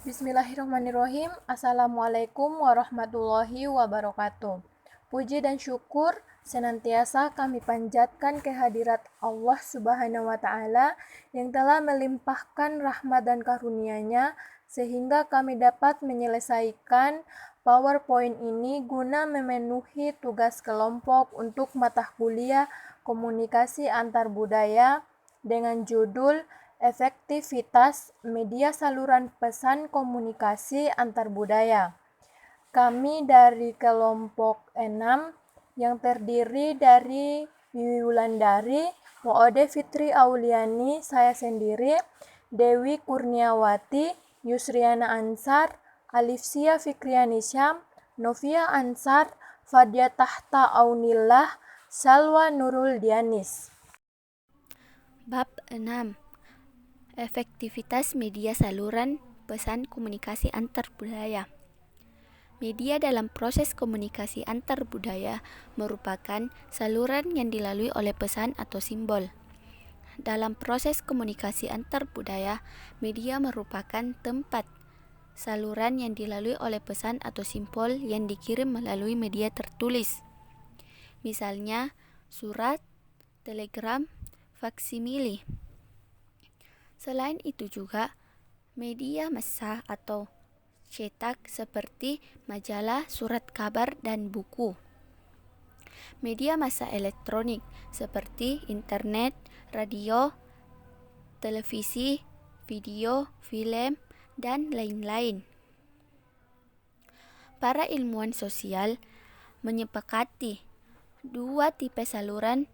Bismillahirrahmanirrahim. Assalamualaikum warahmatullahi wabarakatuh. Puji dan syukur senantiasa kami panjatkan kehadirat Allah Subhanahu wa Ta'ala yang telah melimpahkan rahmat dan karunia-Nya sehingga kami dapat menyelesaikan PowerPoint ini guna memenuhi tugas kelompok untuk mata kuliah komunikasi antar budaya dengan judul Efektivitas Media Saluran Pesan Komunikasi Antar Budaya. Kami dari kelompok 6 yang terdiri dari Wiwi Wulandari, Woode Fitri Auliani, saya sendiri, Dewi Kurniawati, Yusriana Ansar, Alifsia Fikriani Syam, Novia Ansar, Fadia Tahta Aunillah, Salwa Nurul Dianis. Bab 6. Efektivitas media saluran pesan komunikasi antar budaya. Media dalam proses komunikasi antar budaya merupakan saluran yang dilalui oleh pesan atau simbol. Dalam proses komunikasi antar budaya, media merupakan tempat saluran yang dilalui oleh pesan atau simbol yang dikirim melalui media tertulis. Misalnya, surat, telegram, faksimile. Selain itu juga, media massa atau cetak seperti majalah, surat kabar, dan buku. Media massa elektronik seperti internet, radio, televisi, video, film, dan lain-lain. Para ilmuwan sosial menyepakati dua tipe saluran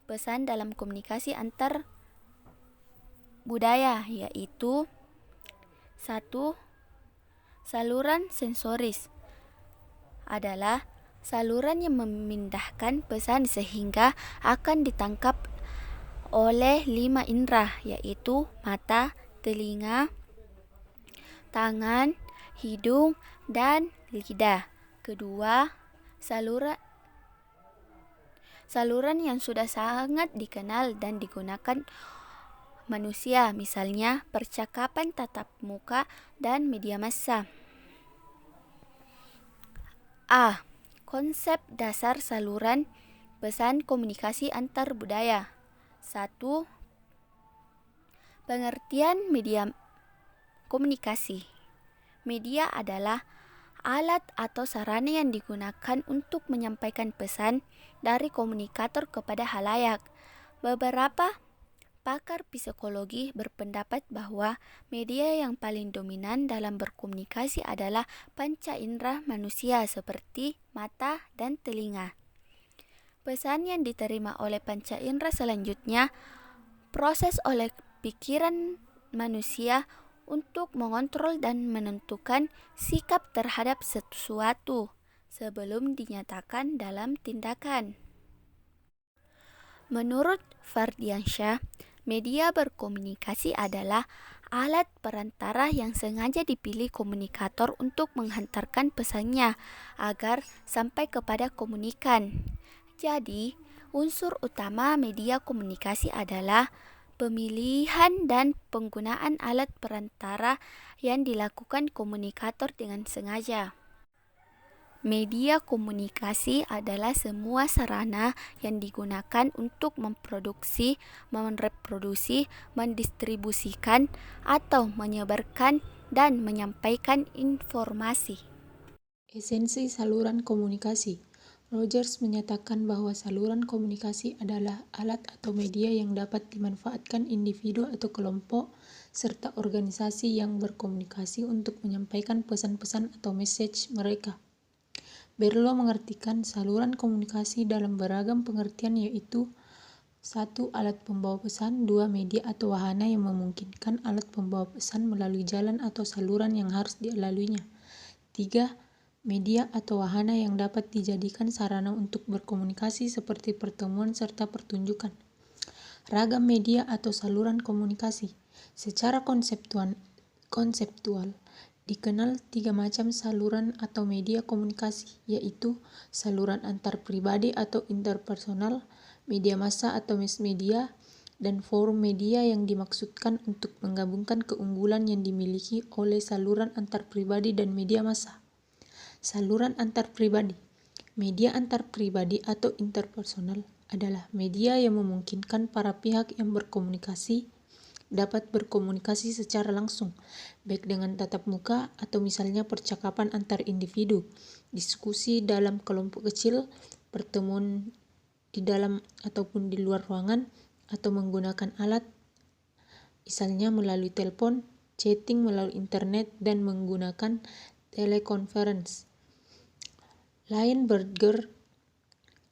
pesan dalam komunikasi antar budaya, yaitu 1. Saluran sensoris adalah saluran yang memindahkan pesan sehingga akan ditangkap oleh 5 indera, yaitu mata, telinga, tangan, hidung, dan lidah. Kedua, saluran yang sudah sangat dikenal dan digunakan manusia, misalnya percakapan tatap muka dan media massa. A. Konsep dasar saluran pesan komunikasi antar budaya. 1. Pengertian media komunikasi. Media adalah alat atau sarana yang digunakan untuk menyampaikan pesan dari komunikator kepada halayak. Beberapa pakar psikologi berpendapat bahwa media yang paling dominan dalam berkomunikasi adalah panca indera manusia seperti mata dan telinga. Pesan yang diterima oleh panca indera selanjutnya proses oleh pikiran manusia untuk mengontrol dan menentukan sikap terhadap sesuatu sebelum dinyatakan dalam tindakan. Menurut Fardiansyah, media berkomunikasi adalah alat perantara yang sengaja dipilih komunikator untuk menghantarkan pesannya agar sampai kepada komunikan. Jadi, unsur utama media komunikasi adalah pemilihan dan penggunaan alat perantara yang dilakukan komunikator dengan sengaja. Media komunikasi adalah semua sarana yang digunakan untuk memproduksi, mereproduksi, mendistribusikan, atau menyebarkan dan menyampaikan informasi. Esensi saluran komunikasi. Rogers menyatakan bahwa saluran komunikasi adalah alat atau media yang dapat dimanfaatkan individu atau kelompok serta organisasi yang berkomunikasi untuk menyampaikan pesan-pesan atau message mereka. Berlo mengartikan saluran komunikasi dalam beragam pengertian, yaitu 1. Alat pembawa pesan. 2. Media atau wahana yang memungkinkan alat pembawa pesan melalui jalan atau saluran yang harus dilaluinya. 3. Media atau wahana yang dapat dijadikan sarana untuk berkomunikasi seperti pertemuan serta pertunjukan. Ragam media atau saluran komunikasi. Secara konseptual, dikenal 3 macam saluran atau media komunikasi, yaitu saluran antar pribadi atau interpersonal, media massa atau mass media, dan forum media yang dimaksudkan untuk menggabungkan keunggulan yang dimiliki oleh saluran antar pribadi dan media massa. Saluran antar pribadi. Media antar pribadi atau interpersonal adalah media yang memungkinkan para pihak yang berkomunikasi dapat berkomunikasi secara langsung, baik dengan tatap muka atau misalnya percakapan antar individu, diskusi dalam kelompok kecil, pertemuan di dalam ataupun di luar ruangan, atau menggunakan alat, misalnya melalui telepon, chatting melalui internet, dan menggunakan telekonferensi. Lineberger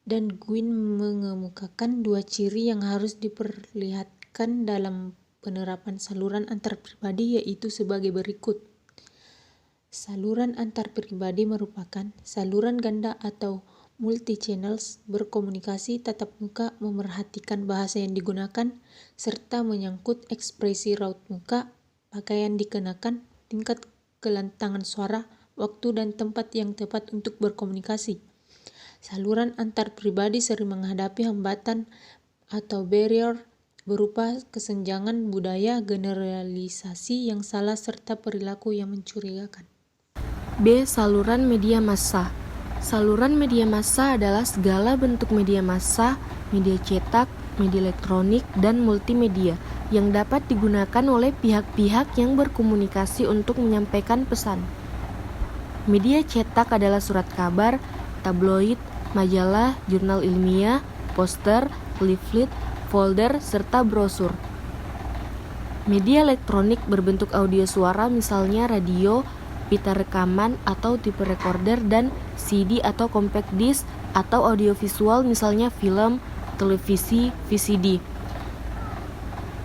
dan Gwyn mengemukakan dua ciri yang harus diperlihatkan dalam penerapan saluran antar pribadi, yaitu sebagai berikut. Saluran antar pribadi merupakan saluran ganda atau multi-channels, berkomunikasi tatap muka, memerhatikan bahasa yang digunakan, serta menyangkut ekspresi raut muka, pakaian dikenakan, tingkat kelantangan suara, waktu dan tempat yang tepat untuk berkomunikasi. Saluran antar pribadi sering menghadapi hambatan atau barrier berupa kesenjangan budaya, generalisasi yang salah, serta perilaku yang mencurigakan. B. Saluran media massa. Saluran media massa adalah segala bentuk media massa, media cetak, media elektronik, dan multimedia yang dapat digunakan oleh pihak-pihak yang berkomunikasi untuk menyampaikan pesan. Media cetak adalah surat kabar, tabloid, majalah, jurnal ilmiah, poster, leaflet, folder, serta brosur. Media elektronik berbentuk audio suara, misalnya radio, pita rekaman atau tape recorder, dan CD atau compact disc, atau audiovisual, misalnya film, televisi, VCD.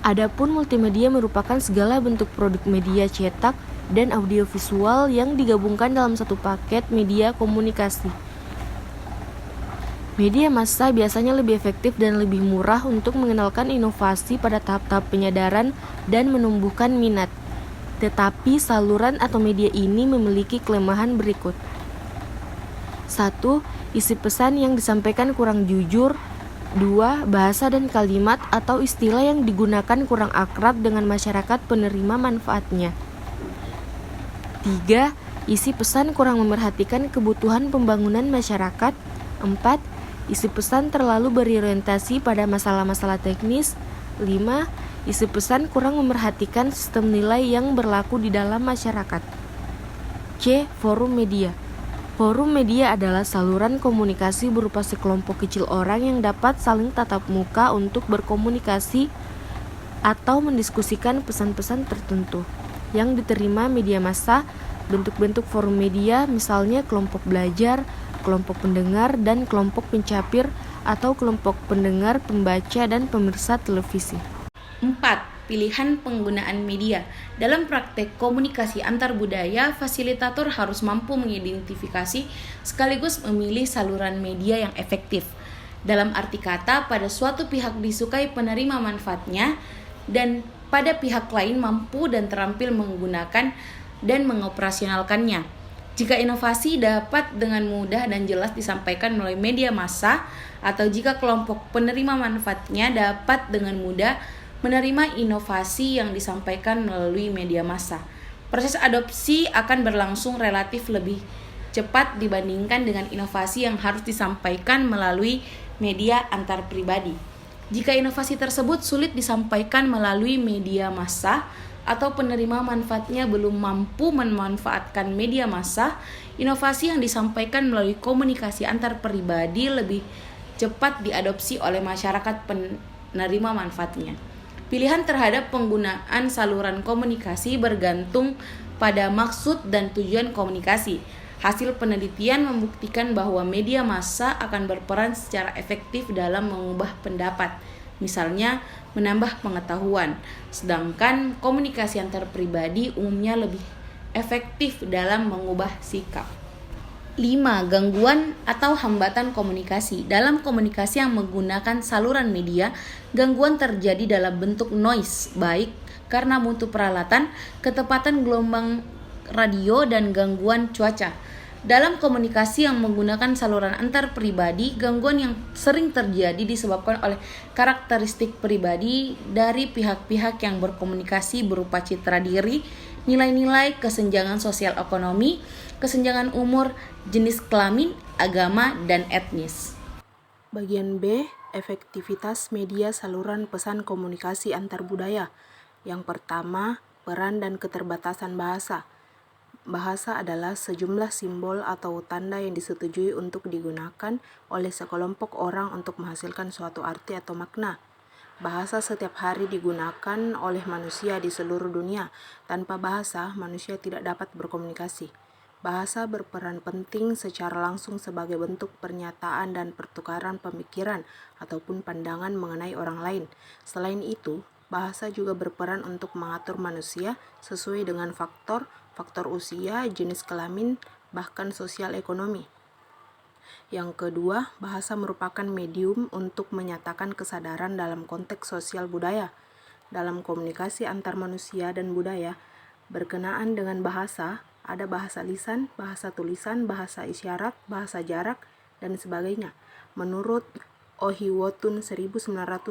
Adapun multimedia merupakan segala bentuk produk media cetak dan audiovisual yang digabungkan dalam satu paket media komunikasi. Media massa biasanya lebih efektif dan lebih murah untuk mengenalkan inovasi pada tahap-tahap penyadaran dan menumbuhkan minat. Tetapi saluran atau media ini memiliki kelemahan berikut. 1. Isi pesan yang disampaikan kurang jujur. 2. Bahasa dan kalimat atau istilah yang digunakan kurang akrab dengan masyarakat penerima manfaatnya. 3. Isi pesan kurang memerhatikan kebutuhan pembangunan masyarakat. 4. Isi pesan terlalu berorientasi pada masalah-masalah teknis. 5. Isi pesan kurang memerhatikan sistem nilai yang berlaku di dalam masyarakat. C. Forum media. Forum media adalah saluran komunikasi berupa sekelompok kecil orang yang dapat saling tatap muka untuk berkomunikasi atau mendiskusikan pesan-pesan tertentu yang diterima media massa. Bentuk-bentuk forum media misalnya kelompok belajar, kelompok pendengar, dan kelompok pencapir atau kelompok pendengar, pembaca, dan pemirsa televisi. 4. Pilihan penggunaan media. Dalam praktek komunikasi antar budaya, fasilitator harus mampu mengidentifikasi sekaligus memilih saluran media yang efektif. Dalam arti kata, pada suatu pihak disukai penerima manfaatnya dan pada pihak lain mampu dan terampil menggunakan dan mengoperasionalkannya. Jika inovasi dapat dengan mudah dan jelas disampaikan melalui media massa, atau jika kelompok penerima manfaatnya dapat dengan mudah menerima inovasi yang disampaikan melalui media massa, proses adopsi akan berlangsung relatif lebih cepat dibandingkan dengan inovasi yang harus disampaikan melalui media antar pribadi. Jika inovasi tersebut sulit disampaikan melalui media massa atau penerima manfaatnya belum mampu memanfaatkan media massa, inovasi yang disampaikan melalui komunikasi antar pribadi lebih cepat diadopsi oleh masyarakat penerima manfaatnya. Pilihan terhadap penggunaan saluran komunikasi bergantung pada maksud dan tujuan komunikasi. Hasil penelitian membuktikan bahwa media massa akan berperan secara efektif dalam mengubah pendapat, misalnya menambah pengetahuan, sedangkan komunikasi antar pribadi umumnya lebih efektif dalam mengubah sikap. 5. Gangguan atau hambatan komunikasi. Dalam komunikasi yang menggunakan saluran media, gangguan terjadi dalam bentuk noise, baik karena mutu peralatan, ketepatan gelombang radio, dan gangguan cuaca. Dalam komunikasi yang menggunakan saluran antar pribadi, gangguan yang sering terjadi disebabkan oleh karakteristik pribadi dari pihak-pihak yang berkomunikasi berupa citra diri, nilai-nilai, kesenjangan sosial ekonomi, kesenjangan umur, jenis kelamin, agama, dan etnis. Bagian B, efektivitas media saluran pesan komunikasi antar budaya. Yang pertama, peran dan keterbatasan bahasa. Bahasa adalah sejumlah simbol atau tanda yang disetujui untuk digunakan oleh sekelompok orang untuk menghasilkan suatu arti atau makna. Bahasa setiap hari digunakan oleh manusia di seluruh dunia. Tanpa bahasa, manusia tidak dapat berkomunikasi. Bahasa berperan penting secara langsung sebagai bentuk pernyataan dan pertukaran pemikiran ataupun pandangan mengenai orang lain. Selain itu, bahasa juga berperan untuk mengatur manusia sesuai dengan faktor usia, jenis kelamin, bahkan sosial ekonomi. Yang kedua, bahasa merupakan medium untuk menyatakan kesadaran dalam konteks sosial budaya. Dalam komunikasi antar manusia dan budaya, berkenaan dengan bahasa, ada bahasa lisan, bahasa tulisan, bahasa isyarat, bahasa jarak, dan sebagainya. Menurut Ohiwotun 1997,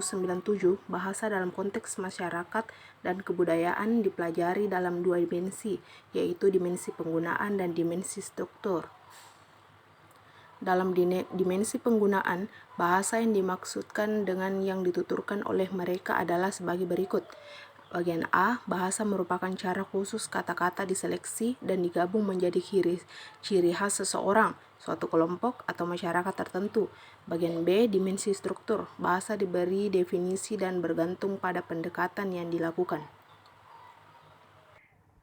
bahasa dalam konteks masyarakat dan kebudayaan dipelajari dalam dua dimensi, yaitu dimensi penggunaan dan dimensi struktur. Dalam dimensi penggunaan, bahasa yang dimaksudkan dengan yang dituturkan oleh mereka adalah sebagai berikut. Bagian A, bahasa merupakan cara khusus kata-kata diseleksi dan digabung menjadi ciri khas seseorang, suatu kelompok, atau masyarakat tertentu. Bagian B, dimensi struktur. Bahasa diberi definisi dan bergantung pada pendekatan yang dilakukan.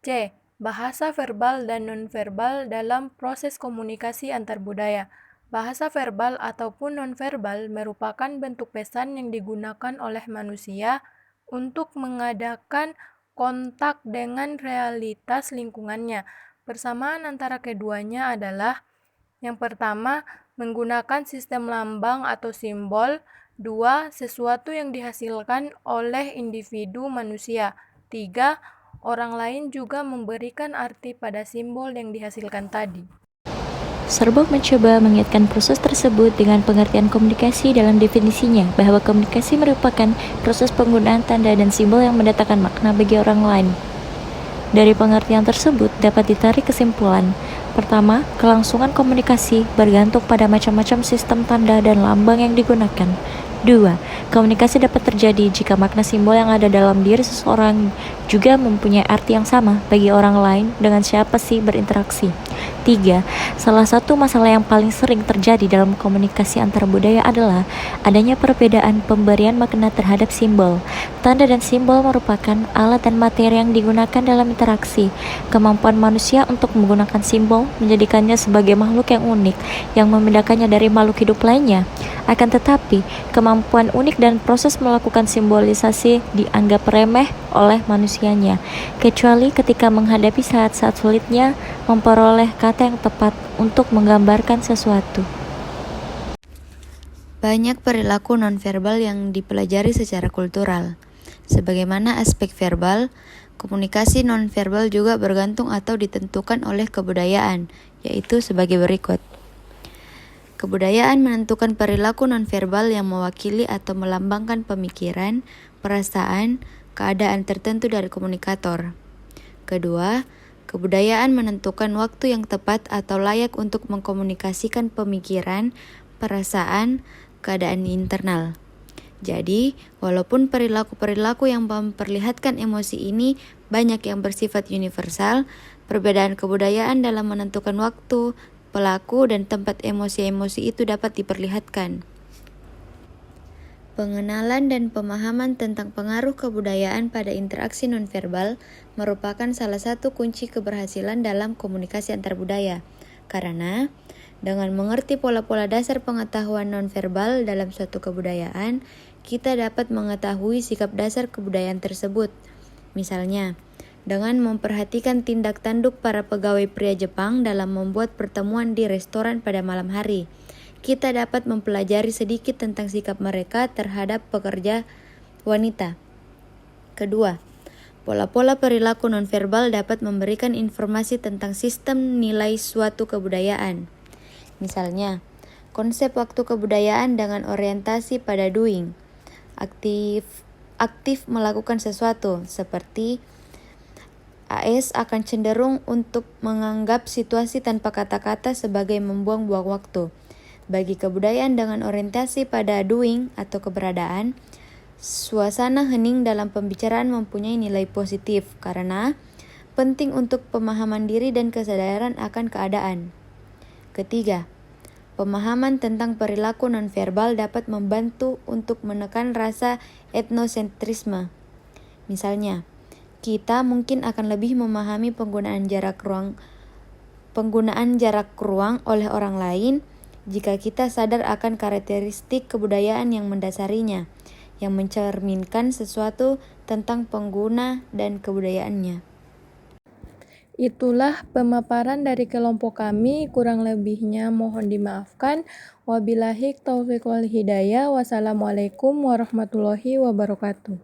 C. Bahasa verbal dan nonverbal dalam proses komunikasi antar budaya. Bahasa verbal ataupun nonverbal merupakan bentuk pesan yang digunakan oleh manusia untuk mengadakan kontak dengan realitas lingkungannya. Persamaan antara keduanya adalah: yang pertama, menggunakan sistem lambang atau simbol. 2. Sesuatu yang dihasilkan oleh individu manusia. 3. Orang lain juga memberikan arti pada simbol yang dihasilkan tadi. Serbok mencoba mengaitkan proses tersebut dengan pengertian komunikasi dalam definisinya, bahwa komunikasi merupakan proses penggunaan tanda dan simbol yang mendatangkan makna bagi orang lain. Dari pengertian tersebut dapat ditarik kesimpulan. Pertama, kelangsungan komunikasi bergantung pada macam-macam sistem tanda dan lambang yang digunakan. 2. Komunikasi dapat terjadi jika makna simbol yang ada dalam diri seseorang juga mempunyai arti yang sama bagi orang lain dengan siapa sih berinteraksi. 3. Salah satu masalah yang paling sering terjadi dalam komunikasi antar budaya adalah adanya perbedaan pemberian makna terhadap simbol. Tanda dan simbol merupakan alat dan materi yang digunakan dalam interaksi. Kemampuan manusia untuk menggunakan simbol menjadikannya sebagai makhluk yang unik, yang membedakannya dari makhluk hidup lainnya. Akan tetapi, kemampuan unik dan proses melakukan simbolisasi dianggap remeh oleh manusianya, kecuali ketika menghadapi saat-saat sulitnya memperoleh kata yang tepat untuk menggambarkan sesuatu. Banyak perilaku nonverbal yang dipelajari secara kultural. Sebagaimana aspek verbal, komunikasi nonverbal juga bergantung atau ditentukan oleh kebudayaan, yaitu sebagai berikut. Kebudayaan menentukan perilaku nonverbal yang mewakili atau melambangkan pemikiran, perasaan, keadaan tertentu dari komunikator. Kedua, kebudayaan menentukan waktu yang tepat atau layak untuk mengkomunikasikan pemikiran, perasaan, keadaan internal. Jadi, walaupun perilaku-perilaku yang memperlihatkan emosi ini banyak yang bersifat universal, perbedaan kebudayaan dalam menentukan waktu, pelaku, dan tempat emosi-emosi itu dapat diperlihatkan. Pengenalan dan pemahaman tentang pengaruh kebudayaan pada interaksi nonverbal merupakan salah satu kunci keberhasilan dalam komunikasi antar budaya. Karena dengan mengerti pola-pola dasar pengetahuan nonverbal dalam suatu kebudayaan, kita dapat mengetahui sikap dasar kebudayaan tersebut. Misalnya, dengan memperhatikan tindak tanduk para pegawai pria Jepang dalam membuat pertemuan di restoran pada malam hari, kita dapat mempelajari sedikit tentang sikap mereka terhadap pekerja wanita. Kedua, Pola-pola perilaku nonverbal dapat memberikan informasi tentang sistem nilai suatu kebudayaan. Misalnya, konsep waktu kebudayaan dengan orientasi pada doing, aktif melakukan sesuatu, seperti AS akan cenderung untuk menganggap situasi tanpa kata-kata sebagai membuang-buang waktu. Bagi kebudayaan dengan orientasi pada doing atau keberadaan, suasana hening dalam pembicaraan mempunyai nilai positif karena penting untuk pemahaman diri dan kesadaran akan keadaan. Ketiga, pemahaman tentang perilaku nonverbal dapat membantu untuk menekan rasa etnosentrisme. Misalnya, kita mungkin akan lebih memahami penggunaan jarak ruang oleh orang lain jika kita sadar akan karakteristik kebudayaan yang mendasarinya, yang mencerminkan sesuatu tentang pengguna dan kebudayaannya. Itulah pemaparan dari kelompok kami, kurang lebihnya mohon dimaafkan. Wabillahi taufiq wal hidayah. Wassalamualaikum warahmatullahi wabarakatuh.